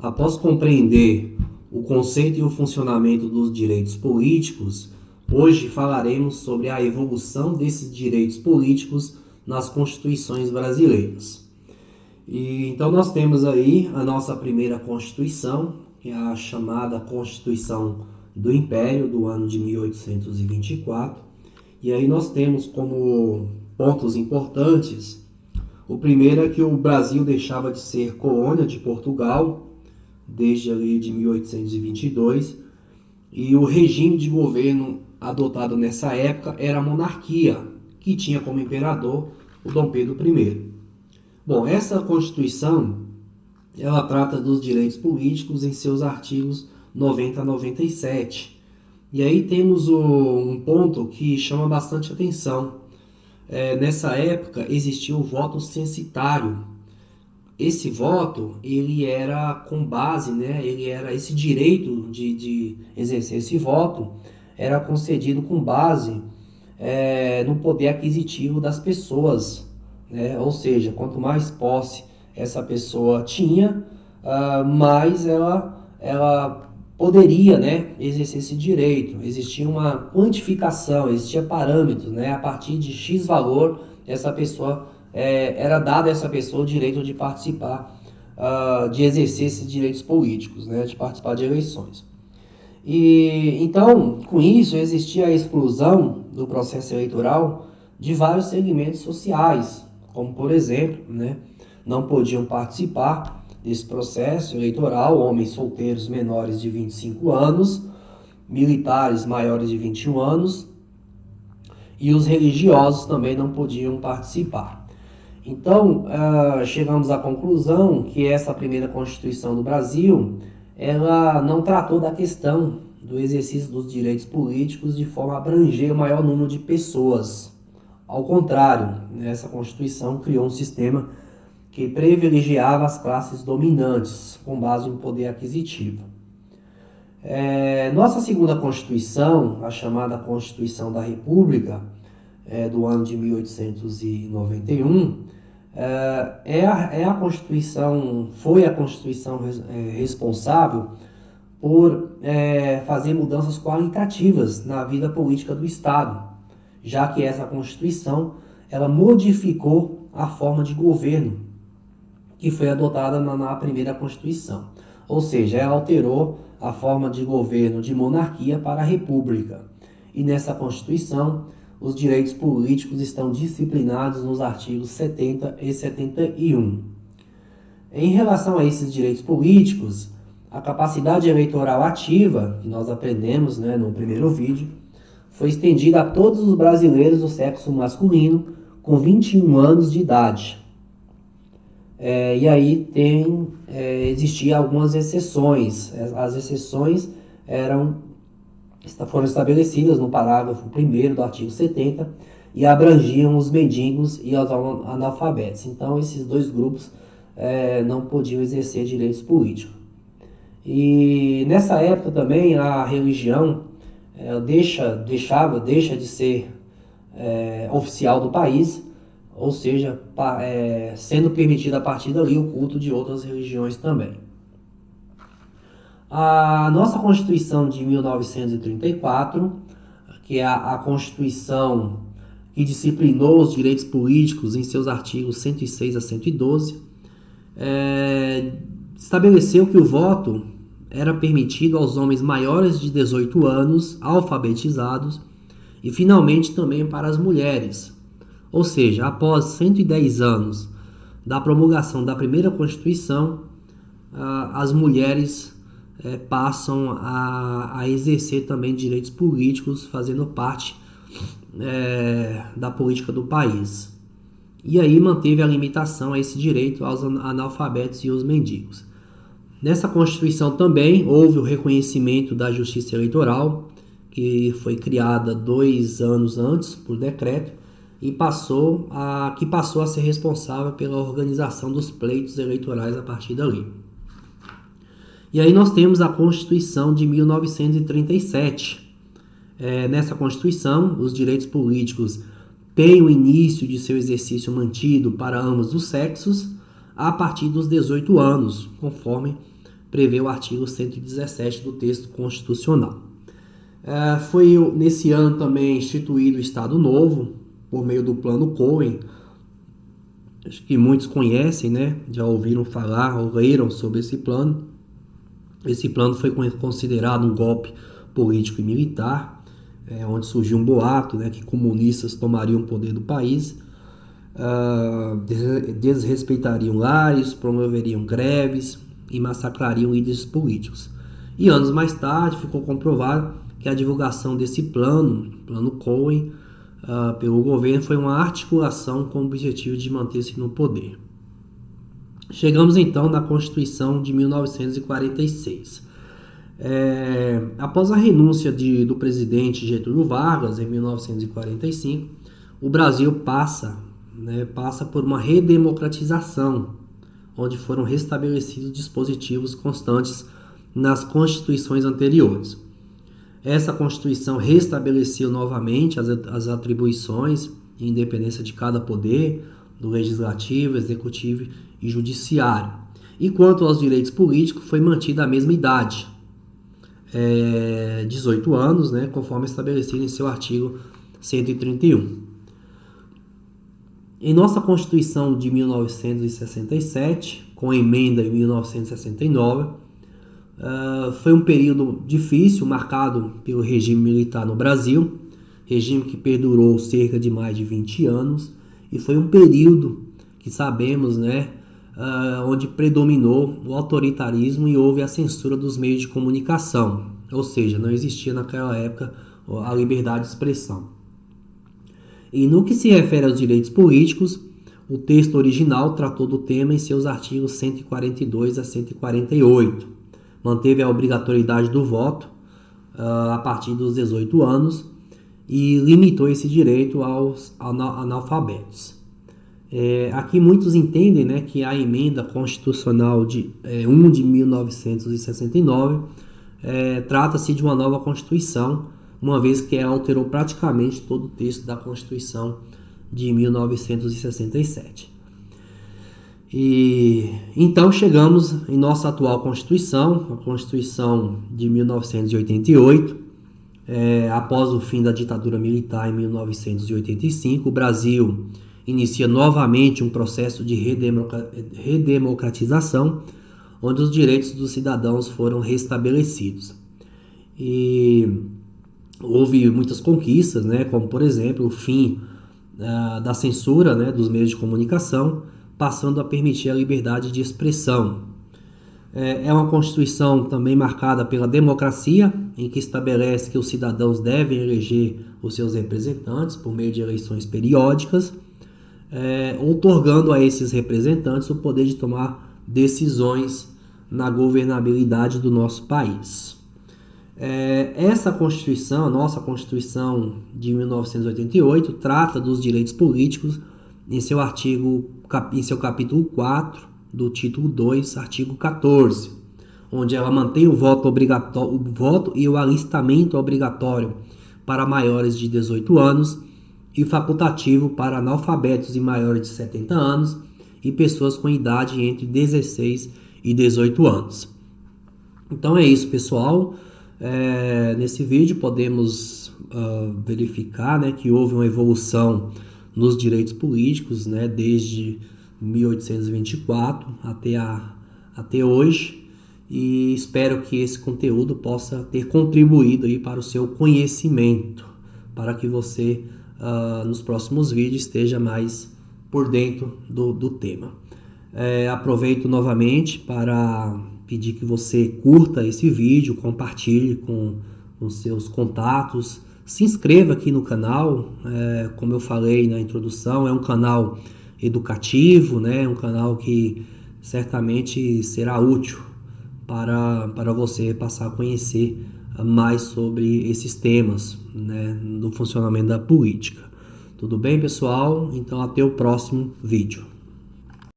Após compreender o conceito e o funcionamento dos direitos políticos, hoje falaremos sobre a evolução desses direitos políticos nas constituições brasileiras. Então nós temos aí a nossa primeira Constituição, que é a chamada Constituição do Império, do ano de 1824. E aí nós temos como pontos importantes, o primeiro é que o Brasil deixava de ser colônia de Portugal, desde ali de 1822, e o regime de governo adotado nessa época era a monarquia, que tinha como imperador o Dom Pedro I. Bom, essa Constituição, ela trata dos direitos políticos em seus artigos 90 a 97. E aí temos um ponto que chama bastante atenção. Nessa época existia o voto censitário. Esse voto, ele era com base, esse direito de exercer esse voto era concedido com base no poder aquisitivo das pessoas. Ou seja, quanto mais posse essa pessoa tinha, mais ela poderia exercer esse direito. Existia uma quantificação, existia parâmetros, a partir de X valor, essa pessoa era dado a essa pessoa o direito de participar, de exercer esses direitos políticos, de participar de eleições. E então, com isso, existia a exclusão do processo eleitoral de vários segmentos sociais, como por exemplo, não podiam participar desse processo eleitoral homens solteiros menores de 25 anos, militares maiores de 21 anos, e os religiosos também não podiam participar. Então, chegamos à conclusão que essa primeira Constituição do Brasil, ela não tratou da questão do exercício dos direitos políticos de forma a abranger o maior número de pessoas. Ao contrário, essa Constituição criou um sistema que privilegiava as classes dominantes, com base no poder aquisitivo. Nossa segunda Constituição, a chamada Constituição da República, do ano de 1891, foi a Constituição responsável por fazer mudanças qualitativas na vida política do Estado, já que essa Constituição ela modificou a forma de governo que foi adotada na primeira Constituição. Ou seja, ela alterou a forma de governo de monarquia para a república. E nessa Constituição, os direitos políticos estão disciplinados nos artigos 70 e 71. Em relação a esses direitos políticos, a capacidade eleitoral ativa, que nós aprendemos no primeiro vídeo, foi estendida a todos os brasileiros do sexo masculino com 21 anos de idade. E aí existiam algumas exceções. As exceções foram estabelecidas no parágrafo 1º do artigo 70 e abrangiam os mendigos e os analfabetos. Então, esses dois grupos não podiam exercer direitos políticos. E nessa época também a religião deixa de ser oficial do país, ou seja, sendo permitido a partir dali o culto de outras religiões também. A nossa Constituição de 1934, que é a Constituição que disciplinou os direitos políticos em seus artigos 106 a 112, estabeleceu que o voto era permitido aos homens maiores de 18 anos, alfabetizados, e finalmente também para as mulheres. Ou seja, após 110 anos da promulgação da primeira Constituição, as mulheres passam a exercer também direitos políticos, fazendo parte da política do país. E aí manteve a limitação a esse direito aos analfabetos e os mendigos. Nessa Constituição também houve o reconhecimento da Justiça Eleitoral, que foi criada 2 anos antes por decreto, e passou a ser responsável pela organização dos pleitos eleitorais a partir dali. E aí nós temos a Constituição de 1937. Nessa Constituição, os direitos políticos têm o início de seu exercício mantido para ambos os sexos a partir dos 18 anos, conforme prevê o artigo 117 do texto constitucional. Foi nesse ano também instituído o Estado Novo, por meio do Plano Cohen. Acho que muitos conhecem, né? Já ouviram falar ou leram sobre esse plano. Esse plano foi considerado um golpe político e militar, onde surgiu um boato, né, que comunistas tomariam o poder do país, desrespeitariam lares, promoveriam greves e massacrariam líderes políticos. E anos mais tarde ficou comprovado que a divulgação desse plano Cohen, pelo governo, foi uma articulação com o objetivo de manter-se no poder. Chegamos então na Constituição de 1946. Após a renúncia do presidente Getúlio Vargas em 1945, o Brasil passa por uma redemocratização, onde foram restabelecidos dispositivos constantes nas constituições anteriores. Essa Constituição restabeleceu novamente as atribuições e independência de cada poder, do legislativo, executivo e judiciário. E quanto aos direitos políticos, foi mantida a mesma idade, 18 anos, né, conforme estabelecido em seu artigo 131. Em nossa Constituição de 1967, com emenda em 1969, foi um período difícil, marcado pelo regime militar no Brasil, regime que perdurou cerca de mais de 20 anos, e foi um período que sabemos, né, onde predominou o autoritarismo e houve a censura dos meios de comunicação, ou seja, não existia naquela época a liberdade de expressão. E no que se refere aos direitos políticos, o texto original tratou do tema em seus artigos 142 a 148. Manteve a obrigatoriedade do voto a partir dos 18 anos e limitou esse direito aos analfabetos. Aqui muitos entendem, né, que a emenda constitucional de 1 de 1969 trata-se de uma nova Constituição, uma vez que ela alterou praticamente todo o texto da Constituição de 1967. E então chegamos em nossa atual Constituição, a Constituição de 1988. Após o fim da ditadura militar em 1985, o Brasil inicia novamente um processo de redemocratização, onde os direitos dos cidadãos foram restabelecidos. E houve muitas conquistas, né, como por exemplo o fim da censura, né, dos meios de comunicação, passando a permitir a liberdade de expressão. É uma Constituição também marcada pela democracia, em que estabelece que os cidadãos devem eleger os seus representantes por meio de eleições periódicas, outorgando a esses representantes o poder de tomar decisões na governabilidade do nosso país. Essa Constituição, a nossa Constituição de 1988, trata dos direitos políticos em seu capítulo 4, do título 2, artigo 14, onde ela mantém o voto e o alistamento obrigatório para maiores de 18 anos e facultativo para analfabetos e maiores de 70 anos e pessoas com idade entre 16 e 18 anos. Então é isso, pessoal. Nesse vídeo podemos verificar, né, que houve uma evolução nos direitos políticos, né, desde 1824 até hoje, e espero que esse conteúdo possa ter contribuído aí para o seu conhecimento, para que você nos próximos vídeos esteja mais por dentro do tema. Aproveito novamente para pedir que você curta esse vídeo, compartilhe com seus contatos, se inscreva aqui no canal. Como eu falei na introdução, é um canal educativo, né? Um canal que certamente será útil para você passar a conhecer mais sobre esses temas, né, do funcionamento da política. Tudo bem, pessoal? Então até o próximo vídeo.